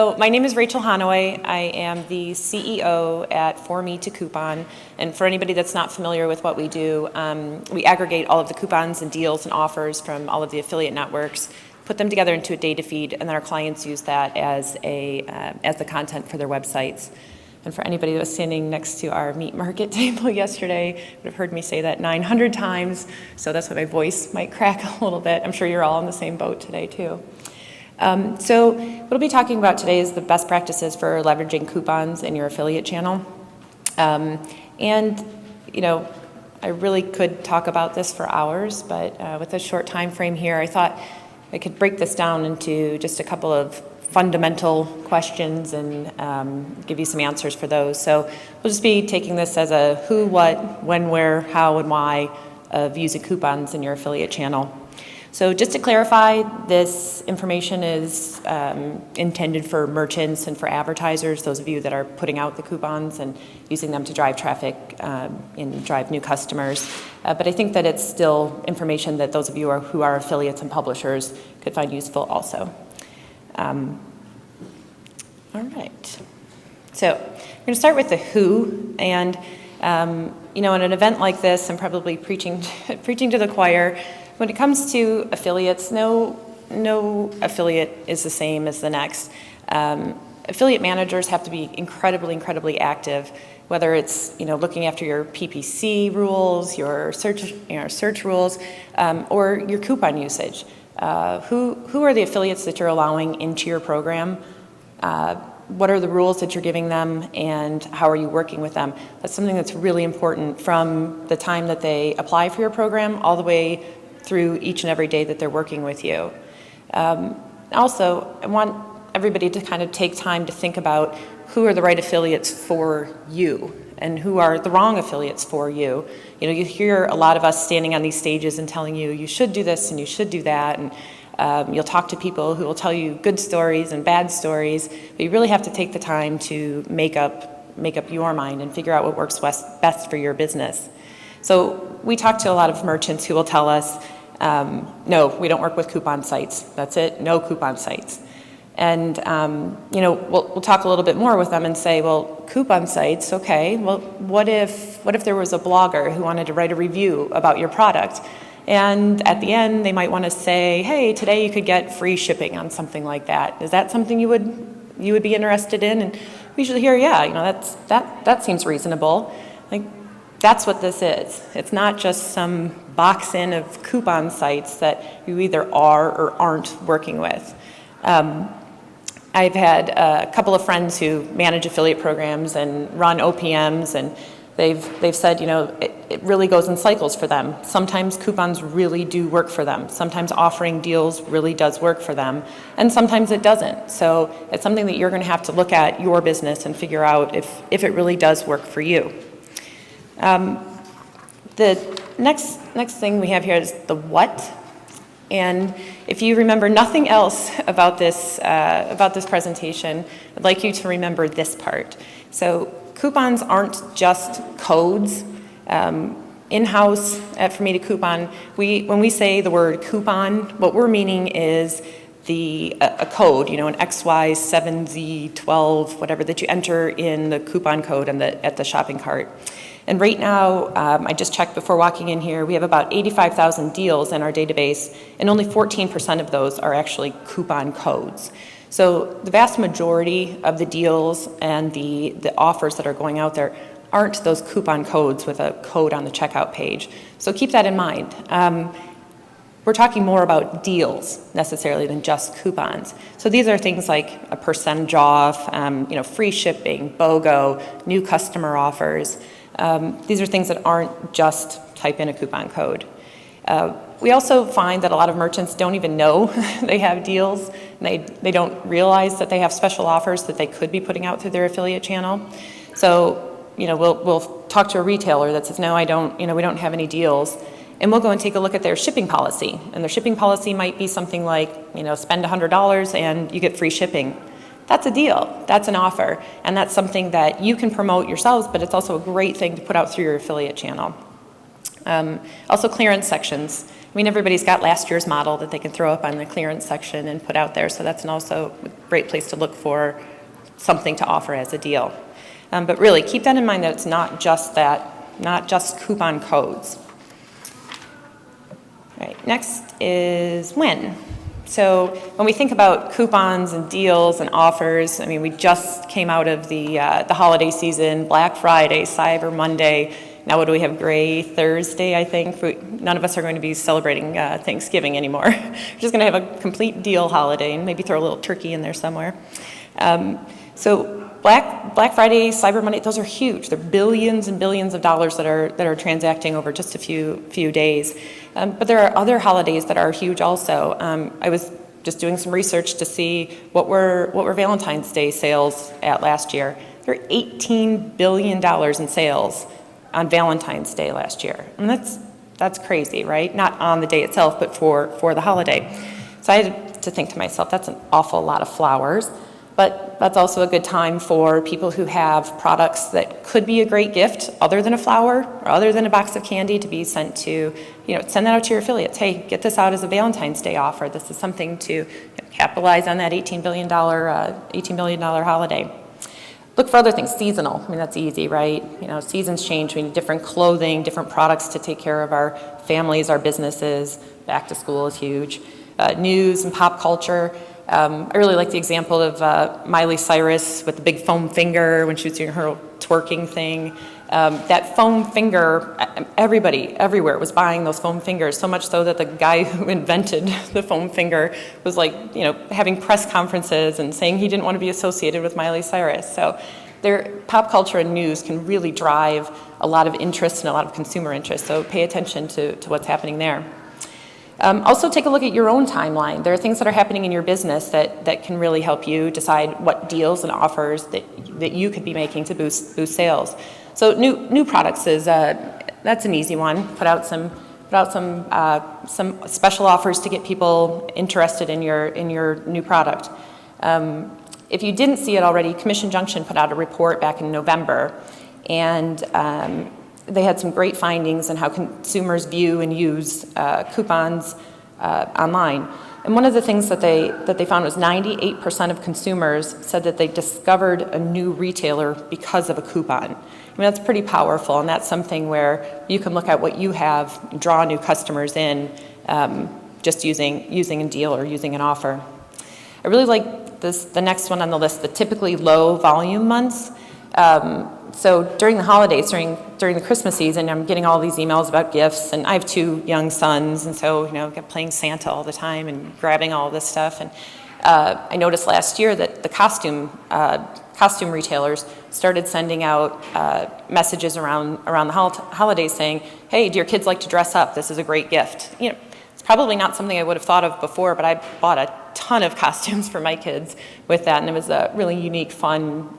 So my name is Rachel Hanaway. I am the CEO at For Me to Coupon. And for anybody that's not familiar with what we do, we aggregate all of the coupons and deals and offers from all of the affiliate networks, put them together into a data feed, and then our clients use that as the content for their websites. And for anybody that was standing next to our meat market table yesterday, would have heard me say that 900 times, so that's why my voice might crack a little bit. I'm sure you're all in the same boat today too. So what we'll be talking about today is the best practices for leveraging coupons in your affiliate channel. And, you know, I really could talk about this for hours, but with a short time frame here, I thought I could break this down into just a couple of fundamental questions and give you some answers for those. So we'll just be taking this as a who, what, when, where, how, and why of using coupons in your affiliate channel. So just to clarify, this information is intended for merchants and for advertisers, those of you that are putting out the coupons and using them to drive traffic and drive new customers. But I think that it's still information that those of you who are affiliates and publishers could find useful also. All right. So we're going to start with the who. And, you know, in an event like this, I'm probably preaching to the choir. When it comes to affiliates, no affiliate is the same as the next. Affiliate managers have to be incredibly active, whether it's, you know, looking after your PPC rules, your search rules, or your coupon usage. Who are the affiliates that you're allowing into your program? What are the rules that you're giving them, and how are you working with them? That's something that's really important from the time that they apply for your program all the way through each and every day that they're working with you. Also, I want everybody to kind of take time to think about who are the right affiliates for you and who are the wrong affiliates for you. You know, you hear a lot of us standing on these stages and telling you, you should do this and you should do that, and you'll talk to people who will tell you good stories and bad stories, but you really have to take the time to make up your mind and figure out what works best for your business. So we talk to a lot of merchants who will tell us, no, we don't work with coupon sites. That's it, no coupon sites. And, you know, we'll talk a little bit more with them and say, well, coupon sites, okay, well, what if there was a blogger who wanted to write a review about your product? And at the end, they might want to say, hey, today you could get free shipping on something like that. Is that something you would be interested in? And we usually hear, yeah, you know, that seems reasonable. Like, that's what this is. It's not just some box in of coupon sites that you either are or aren't working with. I've had a couple of friends who manage affiliate programs and run OPMs, and they've said, you know, it really goes in cycles for them. Sometimes coupons really do work for them. Sometimes offering deals really does work for them, and sometimes it doesn't. So it's something that you're going to have to look at your business and figure out if it really does work for you. The next thing we have here is the what. And if you remember nothing else about this presentation, I'd like you to remember this part. So coupons aren't just codes. In-house at For Me to Coupon, when we say the word coupon, what we're meaning is a code, you know, an XY7Z12, whatever, that you enter in the coupon code at the shopping cart. And right now, I just checked before walking in here, we have about 85,000 deals in our database, and only 14% of those are actually coupon codes. So the vast majority of the deals and the offers that are going out there aren't those coupon codes with a code on the checkout page. So keep that in mind. We're talking more about deals necessarily than just coupons. So these are things like a percentage off, you know, free shipping, BOGO, new customer offers. These are things that aren't just type in a coupon code. We also find that a lot of merchants don't even know they have deals, and they don't realize that they have special offers that they could be putting out through their affiliate channel. So, you know, we'll talk to a retailer that says, no, I don't, you know, we don't have any deals. And we'll go and take a look at their shipping policy. And their shipping policy might be something like, you know, spend $100 and you get free shipping. That's a deal. That's an offer. And that's something that you can promote yourselves, but it's also a great thing to put out through your affiliate channel. Also clearance sections. I mean, everybody's got last year's model that they can throw up on the clearance section and put out there, so that's also a great place to look for something to offer as a deal. But really, keep that in mind that it's not just coupon codes. All right, next is when. So when we think about coupons and deals and offers, I mean, we just came out of the holiday season, Black Friday, Cyber Monday. Now what do we have, Gray Thursday, I think? None of us are going to be celebrating Thanksgiving anymore. We're just going to have a complete deal holiday and maybe throw a little turkey in there somewhere. So Black Friday, Cyber Monday, those are huge. They're billions and billions of dollars that are transacting over just a few days. But there are other holidays that are huge also. I was just doing some research to see what were Valentine's Day sales at last year. There were $18 billion in sales on Valentine's Day last year. And that's crazy, right? Not on the day itself, but for the holiday. So I had to think to myself, that's an awful lot of flowers. But that's also a good time for people who have products that could be a great gift other than a flower or other than a box of candy to be sent to, send that out to your affiliates. Hey, get this out as a Valentine's Day offer. This is something to capitalize on that $18 billion holiday. Look for other things, seasonal. I mean, that's easy, right? Seasons change. We need different clothing, different products to take care of our families, our businesses. Back to school is huge. News and pop culture. I really like the example of Miley Cyrus with the big foam finger when she was doing her twerking thing. That foam finger, everybody, everywhere was buying those foam fingers, so much so that the guy who invented the foam finger was having press conferences and saying he didn't want to be associated with Miley Cyrus. So pop culture and news can really drive a lot of interest and a lot of consumer interest, so pay attention to what's happening there. Also take a look at your own timeline. There are things that are happening in your business that can really help you decide what deals and offers that you could be making to boost sales. So new products that's an easy one. Put out some special offers to get people interested in your new product. If you didn't see it already, Commission Junction put out a report back in November, and they had some great findings on how consumers view and use coupons online. And one of the things that they found was 98% of consumers said that they discovered a new retailer because of a coupon. I mean, that's pretty powerful, and that's something where you can look at what you have, draw new customers in, just using a deal or using an offer. I really like the next one on the list, the typically low volume months. So during the holidays, during the Christmas season, I'm getting all these emails about gifts, and I have 2 young sons, and so I'm playing Santa all the time and grabbing all this stuff. And I noticed last year that the costume retailers started sending out messages around the holidays saying, "Hey, do your kids like to dress up? This is a great gift." It's probably not something I would have thought of before, but I bought a ton of costumes for my kids with that, and it was a really unique, fun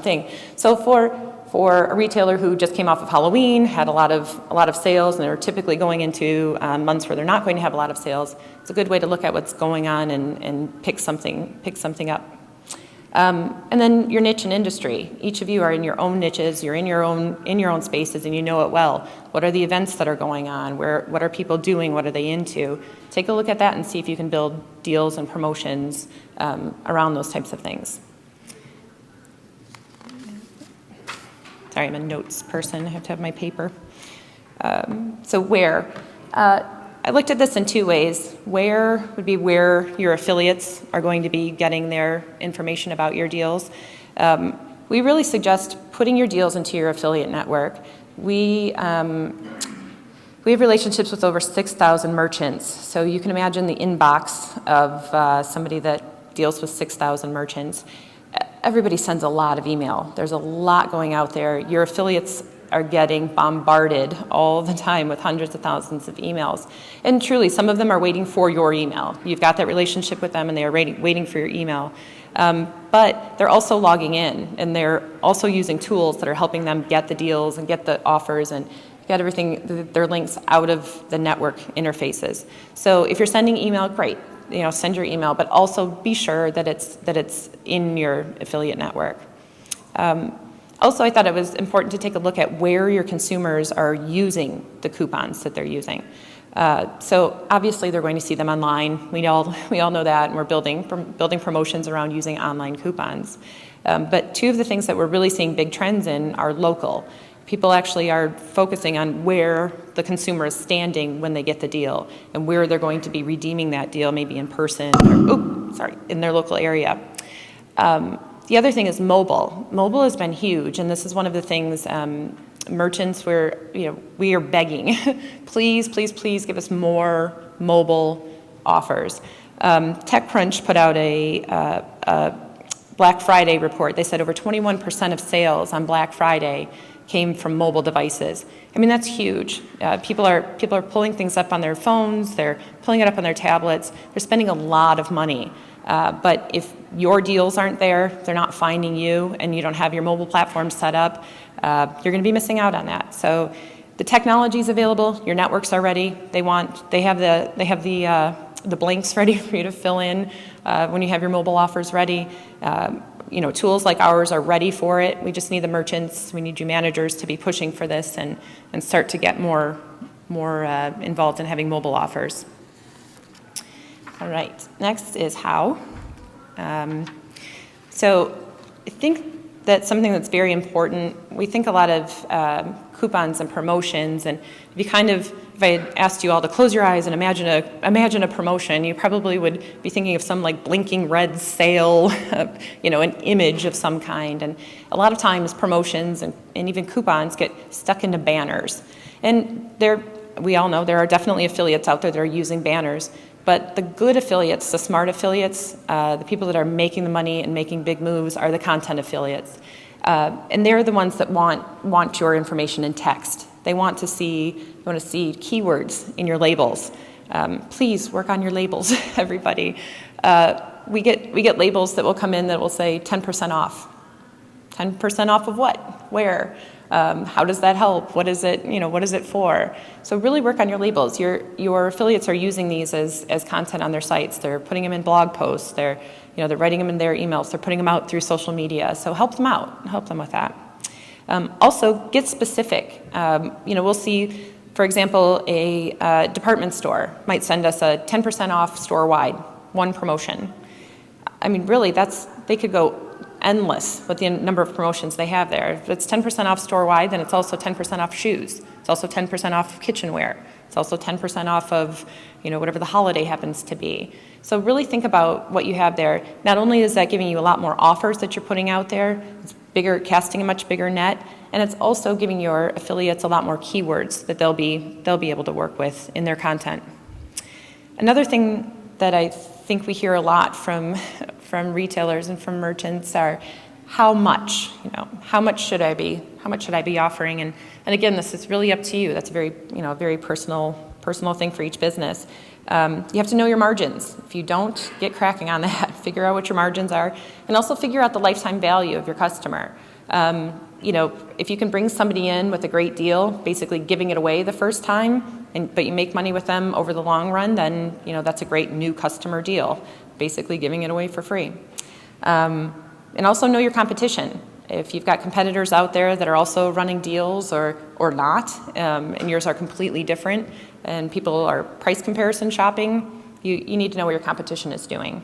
thing. So for a retailer who just came off of Halloween, had a lot of sales, and they're typically going into months where they're not going to have a lot of sales, it's a good way to look at what's going on and pick something up. And then your niche and industry. Each of you are in your own niches, you're in your own spaces, and you know it well. What are the events that are going on? What are people doing? What are they into? Take a look at that and see if you can build deals and promotions around those types of things. Sorry, I'm a notes person. I have to have my paper. So where? I looked at this in 2 ways. Where would be where your affiliates are going to be getting their information about your deals. We really suggest putting your deals into your affiliate network. We have relationships with over 6,000 merchants, so you can imagine the inbox of somebody that deals with 6,000 merchants. Everybody sends a lot of email. There's a lot going out there. Your affiliates are getting bombarded all the time with hundreds of thousands of emails. And truly, some of them are waiting for your email. You've got that relationship with them, and they are waiting for your email. But they're also logging in, and they're also using tools that are helping them get the deals and get the offers and get everything, their links out of the network interfaces. So if you're sending email, great. Send your email, but also be sure that it's in your affiliate network. Also, I thought it was important to take a look at where your consumers are using the coupons that they're using. So obviously they're going to see them online. We all know that, and we're building promotions around using online coupons. But two of the things that we're really seeing big trends in are local. People actually are focusing on where the consumer is standing when they get the deal and where they're going to be redeeming that deal, maybe in person or, in their local area. The other thing is mobile. Mobile has been huge, and this is one of the things merchants we are begging, please, please, please give us more mobile offers. TechCrunch put out a Black Friday report. They said over 21% of sales on Black Friday came from mobile devices. I mean, that's huge. People are pulling things up on their phones, they're pulling it up on their tablets, they're spending a lot of money. But if your deals aren't there, they're not finding you, and you don't have your mobile platform set up, you're going to be missing out on that. So the technology is available, your networks are ready. They have the blanks ready for you to fill in when you have your mobile offers ready. Tools like ours are ready for it. We just need the merchants, we need you managers to be pushing for this and start to get more involved in having mobile offers. All right, next is how. So I think that's something that's very important. We think a lot of coupons and promotions, and if I had asked you all to close your eyes and imagine a promotion, you probably would be thinking of some like blinking red sale, an image of some kind. And a lot of times promotions and even coupons get stuck into banners. And we all know there are definitely affiliates out there that are using banners. But the good affiliates, the smart affiliates, the people that are making the money and making big moves are the content affiliates. And they're the ones that want your information in text. They want to see keywords in your labels. Please work on your labels, everybody. We get labels that will come in that will say 10% off. 10% off of what? Where? How does that help? What is it? What is it for? So really work on your labels. Your affiliates are using these as content on their sites. They're putting them in blog posts. They're writing them in their emails. They're putting them out through social media. So help them out. Help them with that. Also, get specific. We'll see, for example, a department store might send us a 10% off store-wide, one promotion. I mean, really, they could go endless with the number of promotions they have there. If it's 10% off store-wide, then it's also 10% off shoes. It's also 10% off kitchenware. It's also 10% off of, whatever the holiday happens to be. So really think about what you have there. Not only is that giving you a lot more offers that you're putting out there, it's casting a much bigger net, and it's also giving your affiliates a lot more keywords that they'll be able to work with in their content. Another thing that I think we hear a lot from retailers and from merchants are how much should I be offering? And again, this is really up to you. That's a very personal thing for each business. You have to know your margins. If you don't, get cracking on that. Figure out what your margins are, and also figure out the lifetime value of your customer. If you can bring somebody in with a great deal, basically giving it away the first time, but you make money with them over the long run, then that's a great new customer deal, basically giving it away for free. And also know your competition. If you've got competitors out there that are also running deals or not, and yours are completely different, and people are price comparison shopping, you need to know what your competition is doing.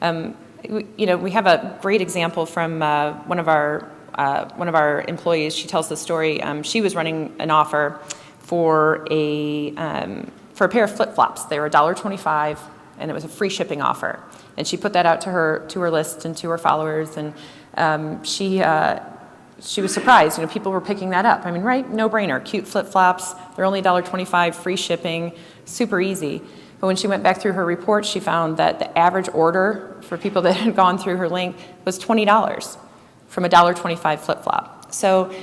We have a great example from one of our employees. She tells the story. She was running an offer for a pair of flip-flops. They were $1.25, and it was a free shipping offer. And she put that out to her list and to her followers, and she was surprised. People were picking that up. I mean, right? No brainer. Cute flip-flops. They're only $1.25, free shipping, super easy. But when she went back through her report, she found that the average order for people that had gone through her link was $20 from a $1.25 flip-flop. So,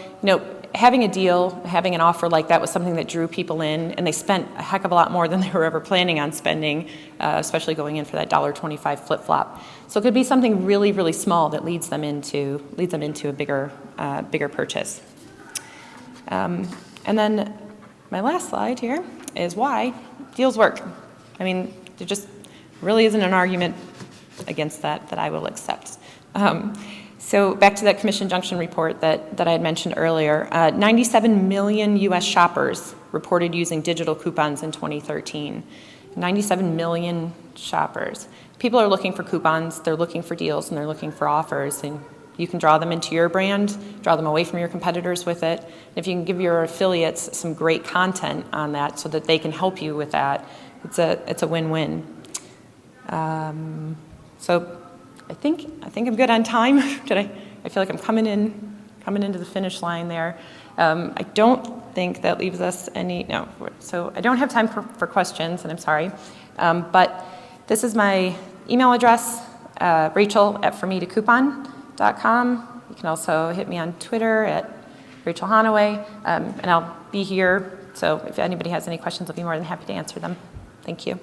having a deal, having an offer like that was something that drew people in, and they spent a heck of a lot more than they were ever planning on spending, especially going in for that $1.25 flip-flop. So it could be something really, really small that leads them into a bigger purchase. And then my last slide here is why deals work. I mean, there just really isn't an argument against that I will accept. So back to that Commission Junction report that I had mentioned earlier, 97 million U.S. shoppers reported using digital coupons in 2013. 97 million shoppers. People are looking for coupons, they're looking for deals, and they're looking for offers, and you can draw them into your brand, draw them away from your competitors with it. And if you can give your affiliates some great content on that so that they can help you with that, it's a win-win. So I think I'm good on time. I feel like I'm coming into the finish line there. I don't think that leaves us so I don't have time for questions, and I'm sorry. But this is my email address, rachel@formetocoupon.com. You can also hit me on Twitter at Rachel Hanaway, and I'll be here. So if anybody has any questions, I'll be more than happy to answer them. Thank you.